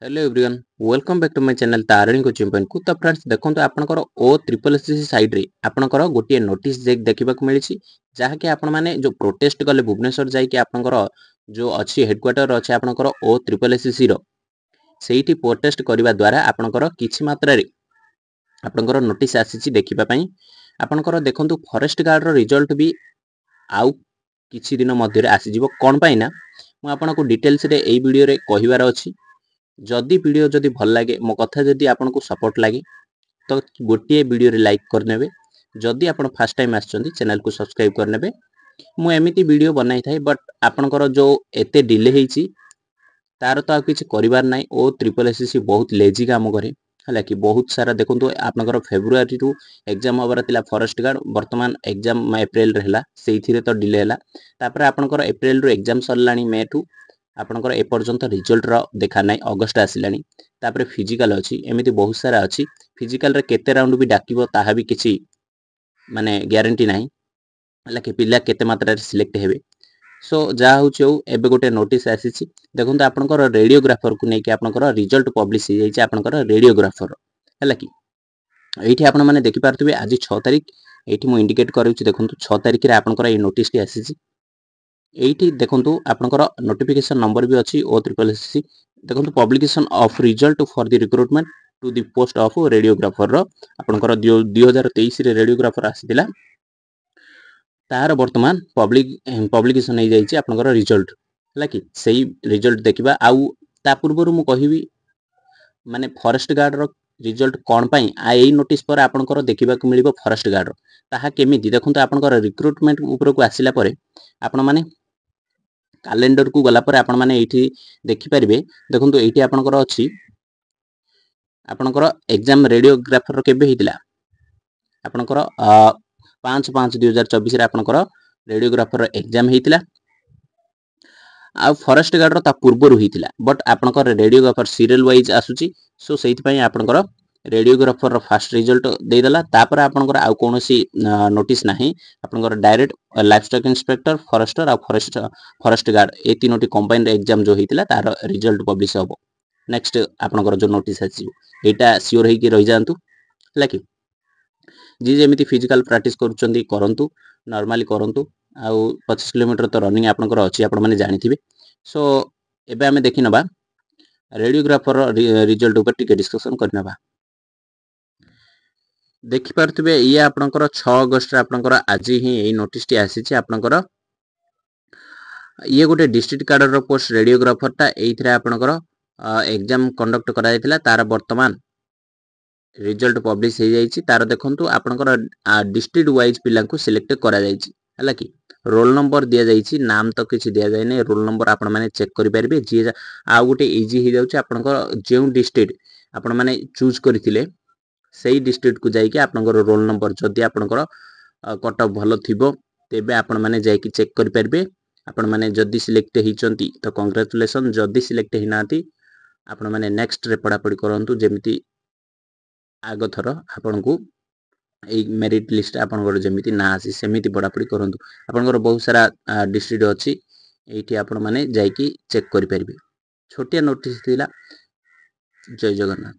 Hello everyone welcome back to my channel Tarini coaching point को। तो friends देखंतु आपनकर ओ ट्रिपल एसएससी साइड रे आपनकर गोटे नोटिस देखा मिली जहाँकि आपण माने जो प्रोटेस्ट कले भुवनेश्वर जाई कि आपनकर जो अच्छी हेडक्वार्टर अच्छे आपनकर ओ ट्रिपल एसएससी रो सेठी प्रोटेस्ट करबा द्वारा आपनकर किछि मात्रा रे आपनकर नोटिस आसीछि देखिबा पई। आपनकर देखंतु फॉरेस्ट गार्ड रो रिजल्ट भी आउ किछि दिन मध्य रे आसी जिवो कोन पई ना मु आपनको डिटेल्स रे एई वीडियो रे कहिबार अछि। जदि वीडियो जदि भल लगे मो कथा जदि आपको सपोर्ट लगे तो गोटे वीडियो रे लाइक करने। जदि आप फर्स्ट टाइम आसछंती चैनल को सब्सक्राइब करने। मु एमिति वीडियो बनाई थाई बट आपनकर जो एते डिले हेची तार तो किछि करिवार नै। ओ ट्रिपल एसएससी बहुत लेजी काम करे हला कि बहुत सारा देखंतु आपनकर फेब्रुआरी रु एग्जाम होबार तिला फॉरेस्ट गार्ड वर्तमान एग्जाम अप्रैल रे हला सेइथिरे तो डिले हला। तापर आपनकर अप्रैल रु एग्जाम सरलानी मे टू आपनकर ए पर्यंत रिजल्ट रो देखा नै अगस्त आसिलानी। तापर फिजिकल अछि एमिति बहुत सारा अछि। फिजिकल रे केते राउंड भी डाकिबो ताहा भी किछि माने ग्यारंटी नाही हला कि पिला केते मात्रा रे सिलेक्ट हेबे। सो जा होछि एबे गोटे नोटिस आसीछि देखंतु आपनकर रेडियोग्राफर को नै कि आपनकर रिजल्ट पब्लिश हे जाइछि आपनकर रेडियोग्राफर हला कि एठी आपण माने देखि पारथुबे आज 6 तारिख एठी मु इंडिकेट करूछि देखंतु 6 तारिख रे आपनकर ए नोटिस टी आसीछि। एठी देखंतु आपनकर नोटिफिकेशन नंबर भी अछि ओ ट्रिपल एसएससी देखंतु publication of result for the recruitment to the post of radiographer रो आपनकर 2023 रे रेडियोग्राफर आसीतिला तार वर्तमान पब्लिकेशन हे जाइछि आपनकर रिजल्ट हला कि सेही रिजल्ट देखिबा। आउ ता पूर्वरु मु कहिबी माने फॉरेस्ट गार्ड रो रिजल्ट कोन पई एई नोटिस पर आपनकर देखिबा को मिलिबो फॉरेस्ट गार्ड रो ताहा केमिति देखंतु आपनकर रिक्रूटमेंट ऊपर को आसिला परे आपण माने कैलेंडर को गला पर आपण माने एठी देखि परिबे देखंतु एठी आपनकर अछि आपनकर एग्जाम रेडियोग्राफर केबे हितिला आपनकर 5/5/2024 रे आपनकर रेडियोग्राफर एग्जाम हितिला। आ फॉरेस्ट गार्ड रो ता पूर्वरु हितिला बट आपनकर रेडियोग्राफर सीरियल वाइज आसुची। सो सेहि पई आपनकर रेडियोग्राफर रो फास्ट रिजल्ट दे देला तापर आपनकर आ कोनोसी नोटिस नाही आपनकर direct livestock inspector forester आ फॉरेस्ट गार्ड ए तीनोटी कंबाइंड एग्जाम जो हितिला तार रिजल्ट पब्लिश होबो। नेक्स्ट आपनकर जो नोटिस आछि एटा सियोर हे कि रहि जानतु हला कि जी जेमिति फिजिकल प्रैक्टिस करूचंदी करंतु नॉर्मली करंतु आउ 25 किलोमीटर तो रनिंग आपनकर अछि आपण माने जानिथिबे। सो एबे हमें देखि नबा रेडियोग्राफर रिजल्ट ऊपर टिके डिस्कशन करनबा। देखि पारथुबे ये आपनकर 6 अगस्त रे आपनकर आज ही ए नोटिस टी आसी छि आपनकर ये गोटे डिस्ट्रिक्ट कार्डर रो पोस्ट रेडियोग्राफर ता एइथरे आपनकर एग्जाम कंडक्ट करा जायतिला तार वर्तमान रिजल्ट पब्लिश हे जाइछि। तार देखंतु आपनकर डिस्ट्रिक्ट वाइज पिला को सिलेक्ट करा जाइछि हला कि रोल नंबर दिया जाइछि नाम तो किछि दिया जाय नै रोल नंबर आपण माने चेक करि परबे। जी आ गोटे इजी हे जाउछि आपनकर जेउ डिस्ट्रिक्ट आपण माने चूज करथिले सेही डिस्ट्रिक्ट को जाई कि आपनकर रोल नंबर जदि आपनकर कट ऑफ भलो थिबो तेबे आपण माने जाई कि चेक करि परबे। आपण माने जदि सिलेक्ट हिचंती तो कांग्रेचुलेशन जदि सिलेक्ट हि नाती आपण माने नेक्स्ट रे पढा पढी करंतु जेमिति आगो थरो आपनको ए मेरिट लिस्ट आपनकर जेमिति ना आसी सेमिति पढा पढी करंतु। आपनकर बहुत सारा डिस्ट्रिक्ट अछि एठी आपण माने जाई कि चेक करि परबे। छोटिया नोटिस थिला। जय जगन्नाथ।